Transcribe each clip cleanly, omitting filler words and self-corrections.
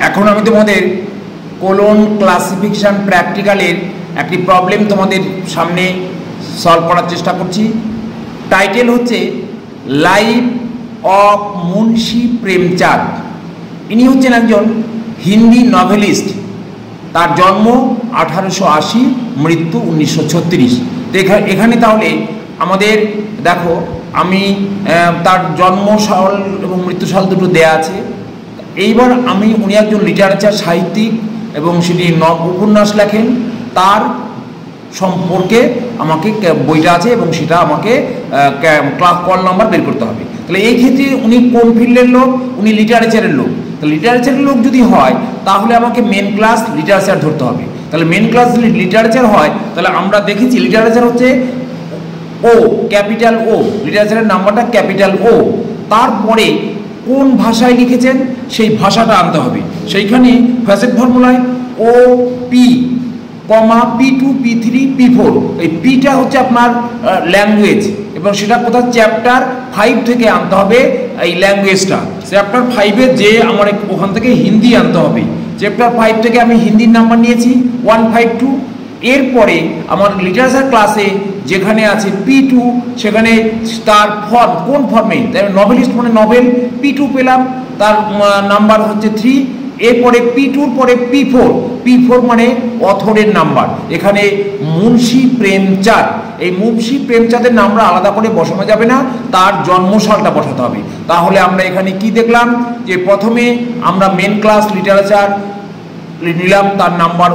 এখন আমি তোমাদের কোলন ক্লাসিফিকেশন প্র্যাকটিক্যালের একটি প্রবলেম তোমাদের সামনে সলভ করার চেষ্টা করছি। টাইটেল হচ্ছে লাইফ অফ মুন্সি প্রেমচাঁদ। ইনি হচ্ছেন একজন হিন্দি নভেলিস্ট। তার জন্ম 1880, মৃত্যু 1936। এখানে তাহলে আমাদের দেখো আমি তার জন্ম সাল এবং মৃত্যু সাল দুটো দেয়া আছে। এইবার উনি একজন লিটারেচার সাহিত্যিক এবং সেটি উপন্যাস লেখেন। তার সম্পর্কে আমাকে বইটা আছে এবং সেটা আমাকে কল নাম্বার বের করতে হবে। তাহলে এই ক্ষেত্রে উনি কোন ফিল্ডের লোক? উনি লিটারেচারের লোক। তাহলে লিটারেচারের লোক যদি হয় তাহলে আমাকে মেন ক্লাস লিটারেচার ধরতে হবে। তাহলে মেন ক্লাস লিটারেচার হয়, তাহলে আমরা দেখেছি লিটারেচার হচ্ছে ও, ক্যাপিটাল ও, লিটারেচারের নাম্বারটা ক্যাপিটাল ও। তারপরে কোন ভাষায় লিখেছেন সেই ভাষাটা আনতে হবে। সেইখানে ফ্যাসেট ফর্মুলায় ও P comma P2 P3 P4, এই পিটা হচ্ছে আপনার ল্যাঙ্গুয়েজ এবং সেটা কোথাও চ্যাপ্টার 5 থেকে আনতে হবে। এই ল্যাঙ্গুয়েজটা চ্যাপ্টার 5-এ যে আমার ওখান থেকে হিন্দি আনতে হবে। চ্যাপ্টার 5 থেকে আমি হিন্দির নাম্বার নিয়েছি 152। এরপরে আমার লিটারেচার ক্লাসে যেখানে আছে P2, সেখানে তার ফর্ম কোন ফর্মে, নভেলিস্ট মানে নভেল, P2 পেলাম, তার নাম্বার হচ্ছে 3। এরপরে P2-র পরে P4 মানে অথরের নাম্বার। এখানে মুন্সি প্রেমচাঁদ, এই মুন্সি প্রেমচাঁদের নামটা আলাদা করে বসানো যাবে না, তার জন্মসালটা বসাতে হবে। তাহলে আমরা এখানে কি দেখলাম যে প্রথমে আমরা মেন ক্লাস লিটারেচার নিলাম, তার নাম্বার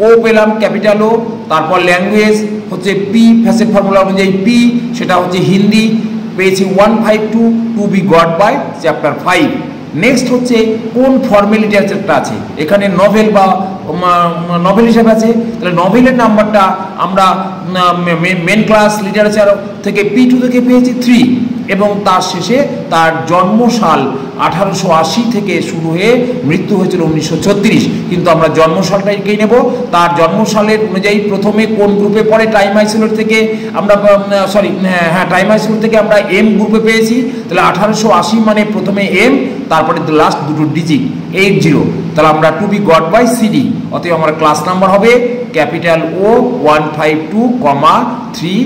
ও পেলাম ক্যাপিটাল ও। তারপর ল্যাঙ্গুয়েজ হচ্ছে পি, ফ্যাসেট ফর্মুলা অনুযায়ী পি, সেটা হচ্ছে হিন্দি, পেয়েছি 152 to be got by chapter 5। Next হচ্ছে কোন ফর্মে লিটারেচারটা আছে, এখানে নভেল বা নভেল হিসাবে আছে। তাহলে নভেলের নাম্বারটা আমরা মেন ক্লাস লিটারেচার থেকে P2 থেকে পেয়েছি 3 এবং তার শেষে তার জন্মসাল 1880 থেকে শুরু হয়ে মৃত্যু হয়েছিল 1936। কিন্তু আমরা জন্মসালটাকেই নেব। তার জন্মসালের অনুযায়ী প্রথমে কোন গ্রুপে পড়ে, টাইম আইসোলেট থেকে আমরা টাইম আইসোলেট থেকে আমরা এম গ্রুপে পেয়েছি। তাহলে 1880 মানে প্রথমে এম, তারপরে লাস্ট দুটো ডিজিট 80। তাহলে আমরা to be got by CD, অতএব আমার ক্লাস নাম্বার হবে capital O 152, 3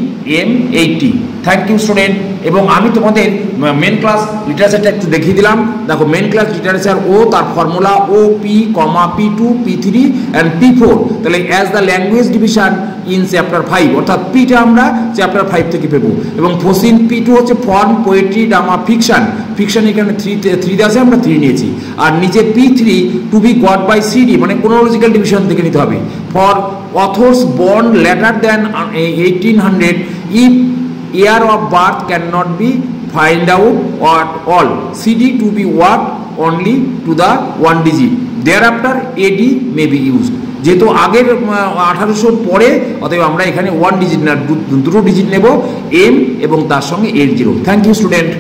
M 80। Thank you student. এবং আমি তোমাদের মেন ক্লাস লিটারেচারটা একটু দেখিয়ে দিলাম। দেখো মেন ক্লাস লিটারেচার ও, তার formula O P comma P2 P3 and P4। তাহলে as the language division in chapter 5, অর্থাৎ পিটা আমরা চ্যাপ্টার 5 থেকে পেবো। এবং ফসিন P2 হচ্ছে form, poetry, drama, fiction. Fiction এখানে 3 আছে, আমরা 3 নিয়েছি। আর নিচে P3 to be got by CD মানে ক্রোনোলজিক্যাল ডিভিশন থেকে নিতে হবে। For authors born later than 1800 if year of birth cannot be find out at all, CD to be worked only to the 1 digit, thereafter AD may be used। যেহেতু আগের 1800 পরে, অতএব আমরা এখানে 1 ডিজিট না 2 ডিজিট নেব, M এবং তার সঙ্গে 80। Thank you student.